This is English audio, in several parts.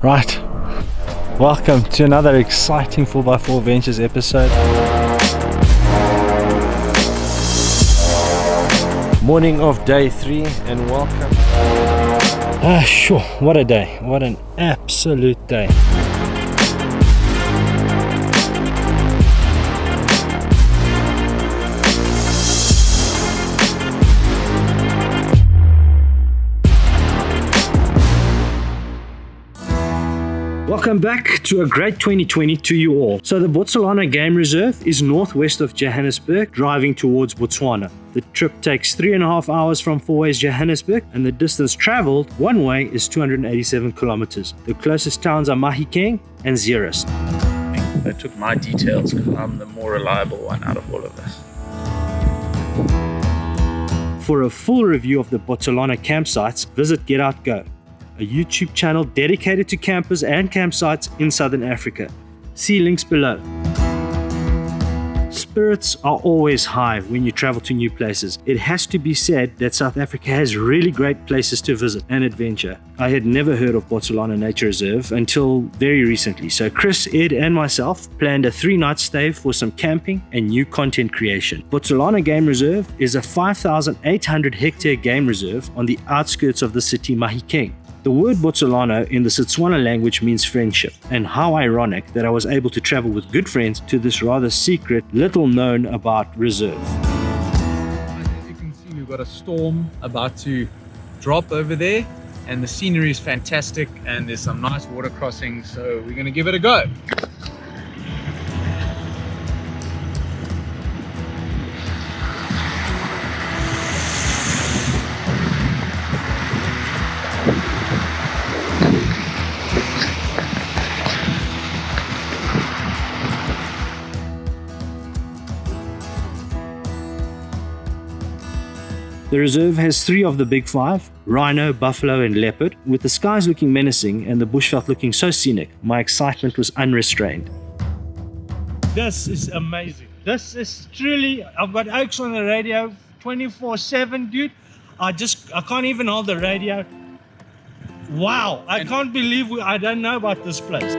Right, welcome to another exciting 4x4 Ventures episode. Morning of day 3 and welcome. Sure, what a day, what an absolute day. Welcome back to a great 2020 to you all. So the Botsalano Game Reserve is northwest of Johannesburg, driving towards Botswana. The trip takes 3.5 hours from 4A's Johannesburg, and the distance traveled one way is 287 kilometers. The closest towns are Mahikeng and Zeerust. They took my details because I'm the more reliable one out of all of us. For a full review of the Botsalano campsites, visit Get Out Go, a YouTube channel dedicated to campers and campsites in Southern Africa. See links below. Spirits are always high when you travel to new places. It has to be said that South Africa has really great places to visit and adventure. I had never heard of Botsalano Nature Reserve until very recently, so Chris, Ed and myself planned a 3-night stay for some camping and new content creation. Botsalano Game Reserve is a 5,800 hectare game reserve on the outskirts of the city Mahikeng. The word Botsalano in the Setswana language means friendship, and how ironic that I was able to travel with good friends to this rather secret, little known about reserve. As you can see, we've got a storm about to drop over there, and the scenery is fantastic, and there's some nice water crossings, so we're going to give it a go. The reserve has 3 of the big 5, rhino, buffalo and leopard, with the skies looking menacing and the bushveld looking so scenic. My excitement was unrestrained. This is amazing. This is truly, I've got Oaks on the radio 24/7, dude. I can't even hold the radio. Wow, I can't believe I don't know about this place.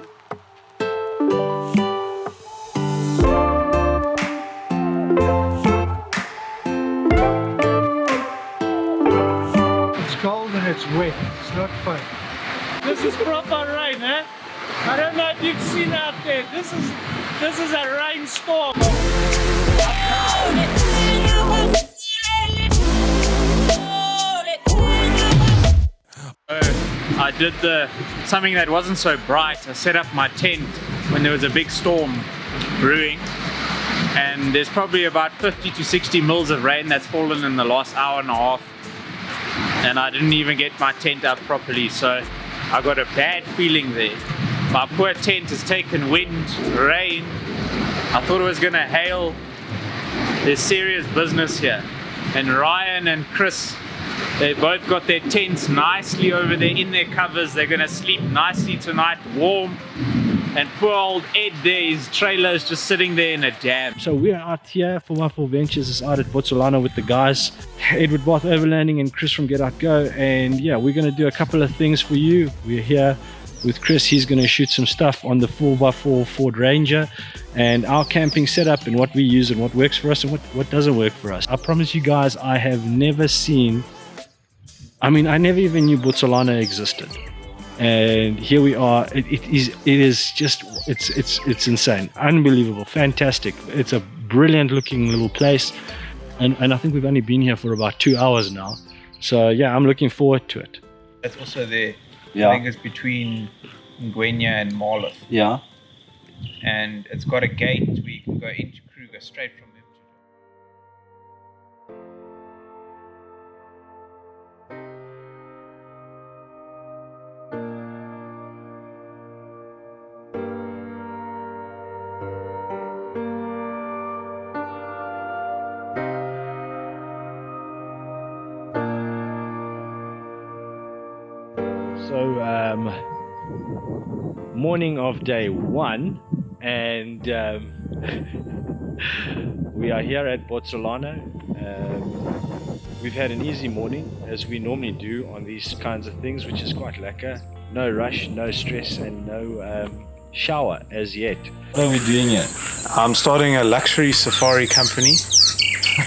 It's wet, it's not fun. This is proper rain, eh? I don't know if you've seen out there. This is a rainstorm. I did something that wasn't so bright. I set up my tent when there was a big storm brewing, and there's probably about 50 to 60 mils of rain that's fallen in the last hour and a half. And I didn't even get my tent up properly, so I got a bad feeling there. My poor tent has taken wind, rain. I thought it was gonna hail. There's serious business here. And Ryan and Chris, they both got their tents nicely over there in their covers. They're gonna sleep nicely tonight, warm. And poor old Ed there, his trailer is just sitting there in a dam. So we're out here, 4x4 Ventures is out at Botsalano with the guys, Ed with Bath Overlanding and Chris from Get Out Go, and yeah, we're going to do a couple of things for you. We're here with Chris. He's going to shoot some stuff on the 4x4 Ford Ranger and our camping setup and what we use and what works for us and what doesn't work for us. I promise you guys, I have never seen, I never even knew Botsalano existed. And here we are. It is just it's insane, unbelievable, fantastic. It's a brilliant looking little place, and I think we've only been here for about 2 hours now. So yeah, I'm looking forward to it. It's also there. Yeah. I think it's between Ngwenya and Marlow. Yeah. And it's got a gate where you can go into Kruger straight from there. So morning of day 1, and we are here at Botsalano. We've had an easy morning, as we normally do on these kinds of things, which is quite lekker. no rush, no stress, and no shower as yet. What are we doing here? I'm starting a luxury safari company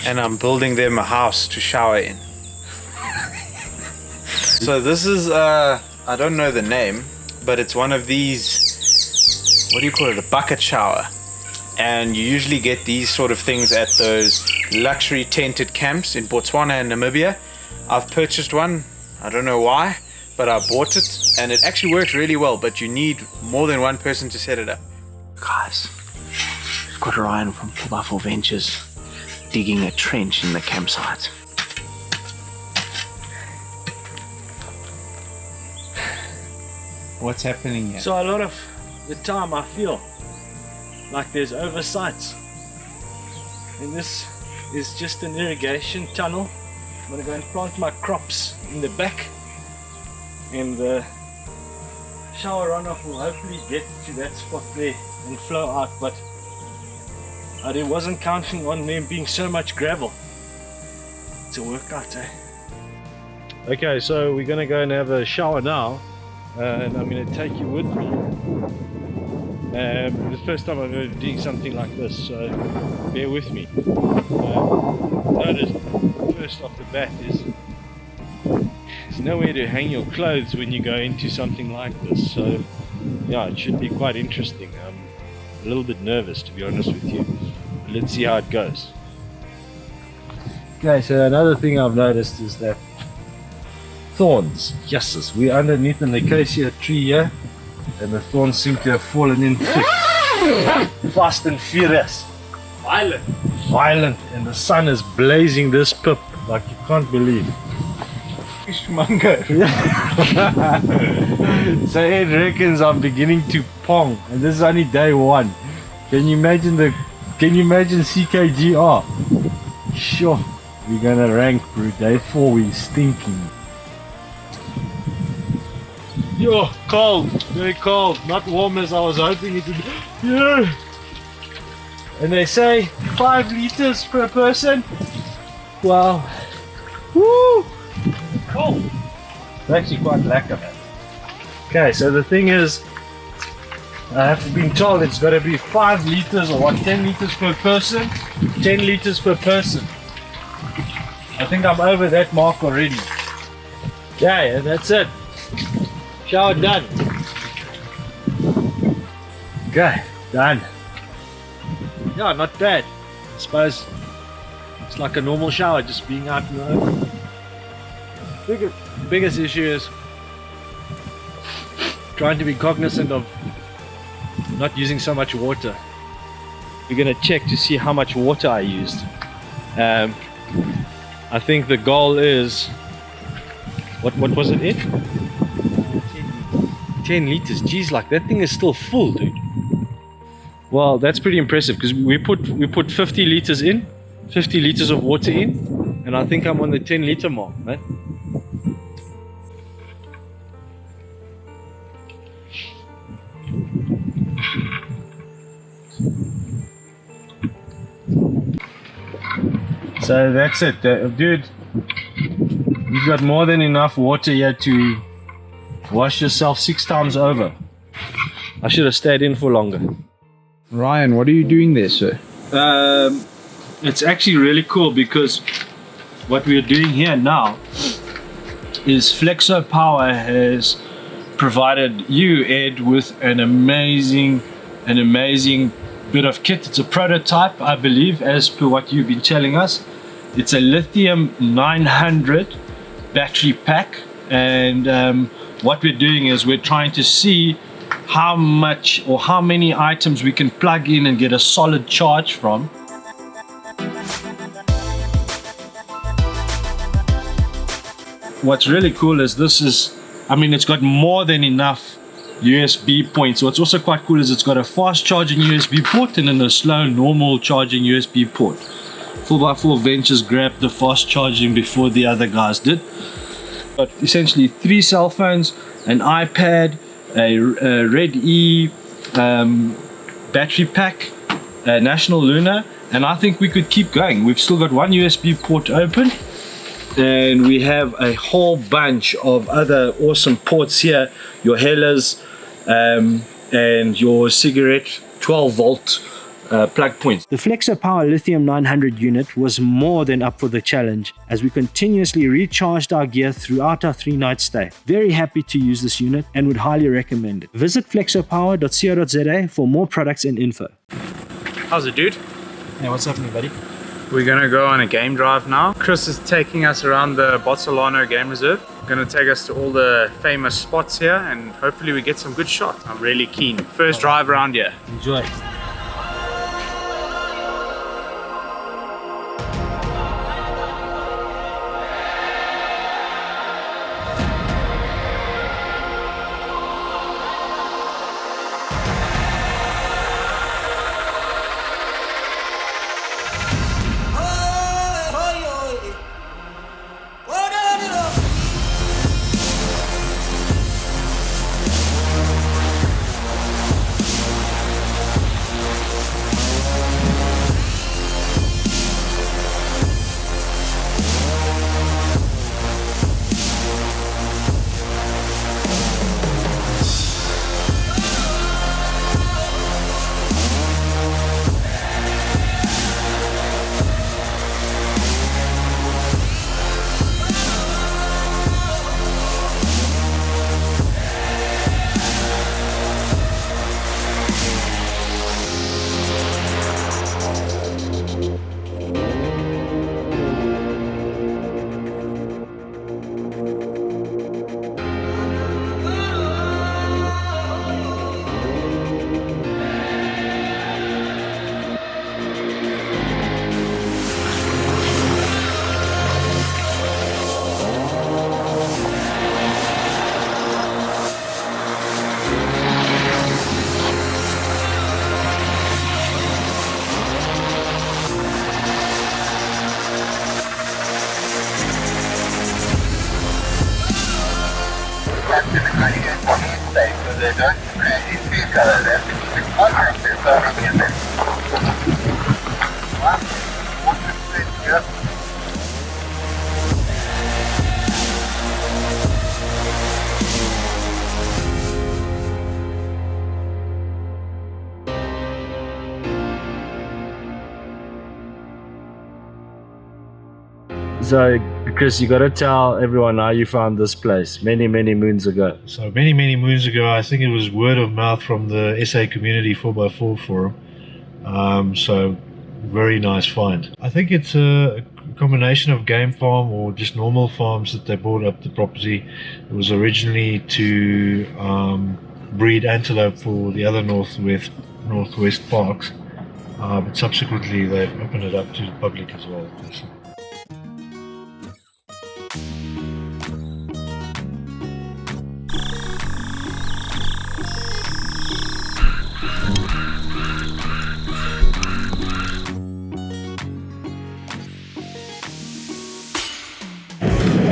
and I'm building them a house to shower in. So this is, I don't know the name, but it's one of these, what do you call it, a bucket shower. And you usually get these sort of things at those luxury tented camps in Botswana and Namibia. I've purchased one, I don't know why, but I bought it and it actually works really well, but you need more than one person to set it up. Guys, we've got Ryan from 4x4ventures digging a trench in the campsite. What's happening here? So a lot of the time I feel like there's oversights, and this is just an irrigation tunnel. I'm gonna go and plant my crops in the back, and the shower runoff will hopefully get to that spot there and flow out, but I wasn't counting on there being so much gravel. It's a workout, eh? Okay, so we're gonna go and have a shower now, and I'm gonna take you with me. The first time I'm ever doing something like this, so bear with me. Notice first off the bat is there's nowhere to hang your clothes when you go into something like this, so yeah, it should be quite interesting. I'm a little bit nervous, to be honest with you. Let's see how it goes. Okay, so another thing I've noticed is that thorns, yes, we're underneath an acacia tree here, and the thorns seem to have fallen in thick, fast and furious, violent, and the sun is blazing this pip like you can't believe. So Ed reckons I'm beginning to pong, and this is only day one. Can you imagine CKGR? Sure, we're gonna rank, bro. Day 4 we stinking. Yo, cold, very cold, not warm as I was hoping it would be. Yeah. And they say 5 liters per person. Wow. Woo! Cold. It's actually quite lekker, man. Okay, so the thing is, I have been told it's got to be 5 liters or what, 10 liters per person? 10 liters per person. I think I'm over that mark already. Okay, and that's it. Shower done. Okay, done. Yeah, not bad. I suppose it's like a normal shower, just being out in the open. Biggest issue is trying to be cognizant of not using so much water. We're gonna check to see how much water I used. I think the goal is, what was it? 10 liters. Geez, like that thing is still full, dude. Well, that's pretty impressive because we put 50 liters in, 50 liters of water in, and I think I'm on the 10 liter mark, man. So that's it, dude. You've got more than enough water here to wash yourself 6 times over. I should have stayed in for longer. Ryan, what are you doing there, sir? It's actually really cool because what we're doing here now is Flexo Power has provided you, Ed, with an amazing bit of kit. It's a prototype, I believe, as per what you've been telling us. It's a lithium 900 battery pack, and what we're doing is we're trying to see how much or how many items we can plug in and get a solid charge from. What's really cool is it's got more than enough USB points. What's also quite cool is it's got a fast charging USB port and then a slow normal charging USB port. 4x4ventures grabbed the fast charging before the other guys did. But essentially 3 cell phones, an iPad, a Red E battery pack, a National Lunar, and I think we could keep going. We've still got 1 USB port open, and we have a whole bunch of other awesome ports here. Your Hellas and your cigarette 12 volt plug points. The Flexo Power Lithium 900 unit was more than up for the challenge as we continuously recharged our gear throughout our 3-night stay. Very happy to use this unit and would highly recommend it. Visit flexopower.co.za for more products and info. How's it, dude? Hey, what's happening, buddy? We're gonna go on a game drive now. Chris is taking us around the Botsalano Game Reserve. Gonna take us to all the famous spots here and hopefully we get some good shots. I'm really keen. First drive around here. Enjoy. So, Chris, you got to tell everyone how you found this place many moons ago. So many moons ago, I think it was word of mouth from the SA Community 4x4 forum. So very nice find. I think it's a combination of game farm or just normal farms that they brought up the property. It was originally to breed antelope for the other northwest parks, but subsequently they've opened it up to the public as well.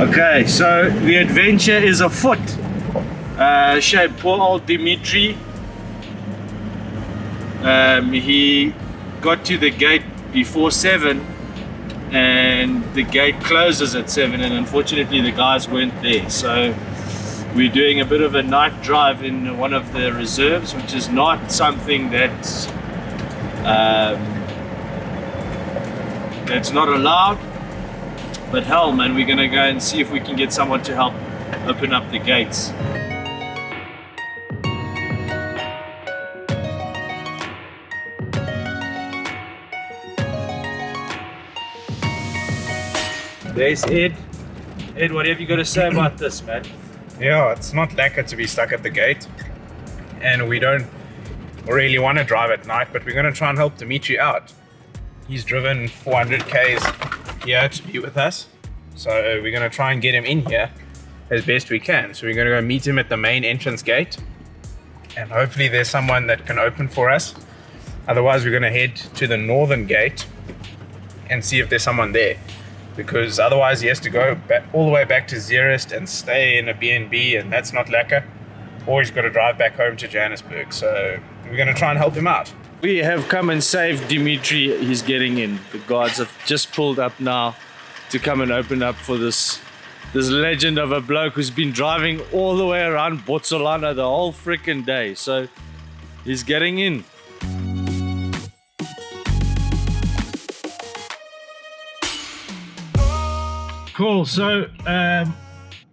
Okay, so the adventure is afoot. Shame, poor old Dimitri. He got to the gate before 7 and the gate closes at 7 and unfortunately the guys weren't there. So we're doing a bit of a night drive in one of the reserves, which is not something that's not allowed. But hell, man, we're gonna go and see if we can get someone to help open up the gates. There's Ed. Ed, what have you got to say about this, man? Yeah, it's not lekker to be stuck at the gate. And we don't really want to drive at night, but we're going to try and help Dimitri out. He's driven 400 Ks here to be with us. So we're going to try and get him in here as best we can. So we're going to go meet him at the main entrance gate. And hopefully there's someone that can open for us. Otherwise we're going to head to the northern gate and see if there's someone there. Because otherwise he has to go back, all the way back to Zeerust and stay in a B&B, and that's not lekker. Or he's got to drive back home to Johannesburg. So we're going to try and help him out. We have come and saved Dimitri. He's getting in. The guards have just pulled up now to come and open up for this legend of a bloke who's been driving all the way around Botsalano the whole freaking day. So he's getting in. Cool. So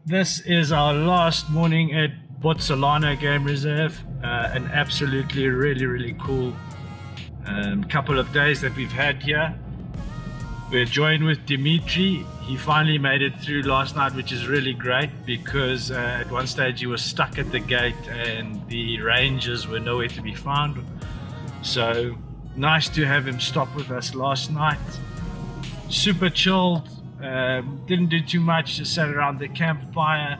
this is our last morning at Botsalano Game Reserve. An absolutely really cool couple of days that we've had here. We're joined with Dimitri. He finally made it through last night, which is really great because at one stage he was stuck at the gate and the rangers were nowhere to be found. So nice to have him stop with us last night. Super chilled, didn't do too much, just sat around the campfire,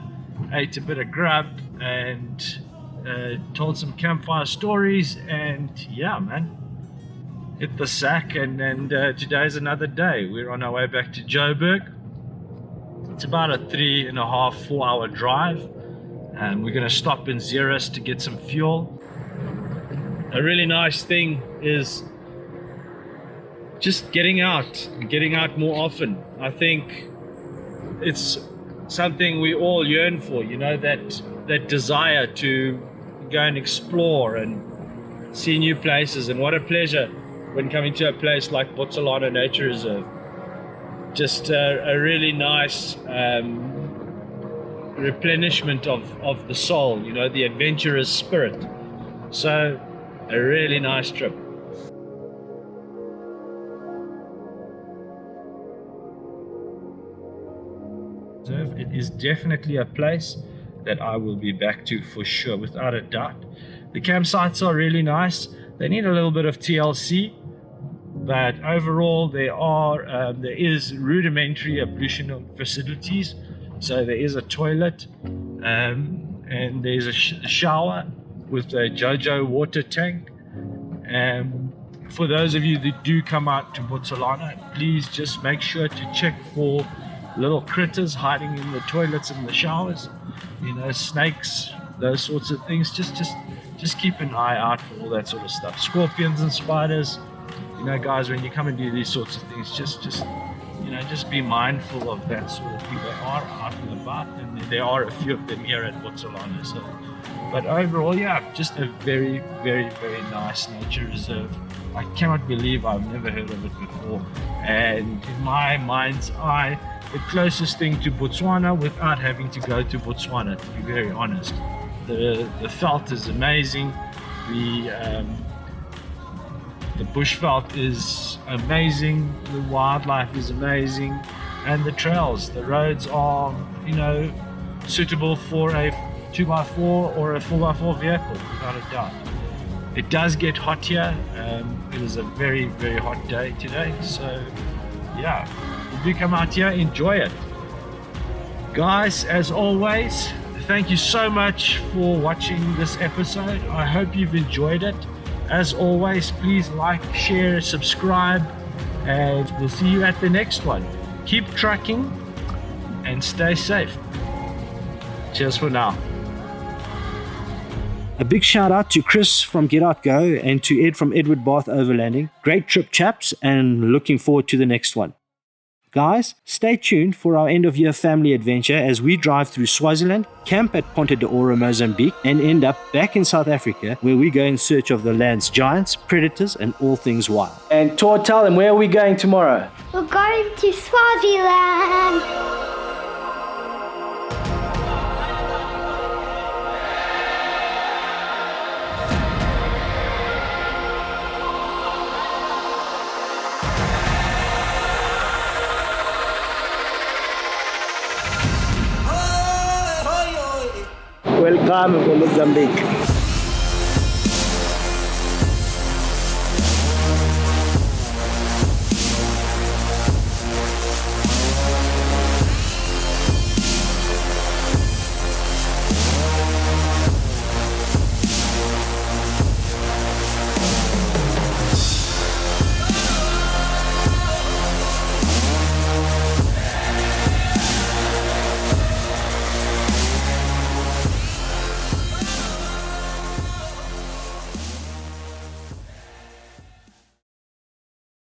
ate a bit of grub and told some campfire stories, and yeah man, hit the sack. And today's another day. We're on our way back to Joburg. It's about a 3.5-4 hour drive, and we're going to stop in Zeerust to get some fuel. A really nice thing is just getting out more often. I think it's something we all yearn for, you know, that desire to go and explore and see new places. And what a pleasure when coming to a place like Botsalano Nature Reserve. Just a really nice replenishment of the soul, you know, the adventurous spirit. So a really nice trip. It is definitely a place that I will be back to for sure, without a doubt. The campsites are really nice. They need a little bit of TLC, but overall there is rudimentary ablution facilities. So there is a toilet and there's a shower with a JoJo water tank. For those of you that do come out to Botsalano, please just make sure to check for little critters hiding in the toilets and the showers, you know, snakes, those sorts of things. Just keep an eye out for all that sort of stuff. Scorpions and spiders, you know, guys, when you come and do these sorts of things, just you know, just be mindful of that sort of thing. They are out and about, and there are a few of them here at Botsalano. So, but overall, yeah, just a very nice nature reserve. I cannot believe I've never heard of it before, and in my mind's eye, the closest thing to Botswana without having to go to Botswana, to be very honest. The veld is amazing. The bush veld is amazing. The wildlife is amazing, and the trails, the roads are, you know, suitable for a 2x4 or a 4x4 vehicle, without a doubt. It does get hot here. It is a very hot day today, so yeah, if you come out here, enjoy it. Guys, as always, thank you so much for watching this episode. I hope you've enjoyed it. As always, please like, share, subscribe, and we'll see you at the next one. Keep trucking and stay safe. Cheers for now. A big shout out to Chris from Get Out Go and to Ed from Bath Overlanding. Great trip, chaps, and looking forward to the next one. Guys, stay tuned for our end of year family adventure as we drive through Swaziland, camp at Ponta de Oro, Mozambique, and end up back in South Africa, where we go in search of the land's giants, predators, and all things wild. And Tor, tell them, where are we going tomorrow? We're going to Swaziland. Welcome to Mozambique.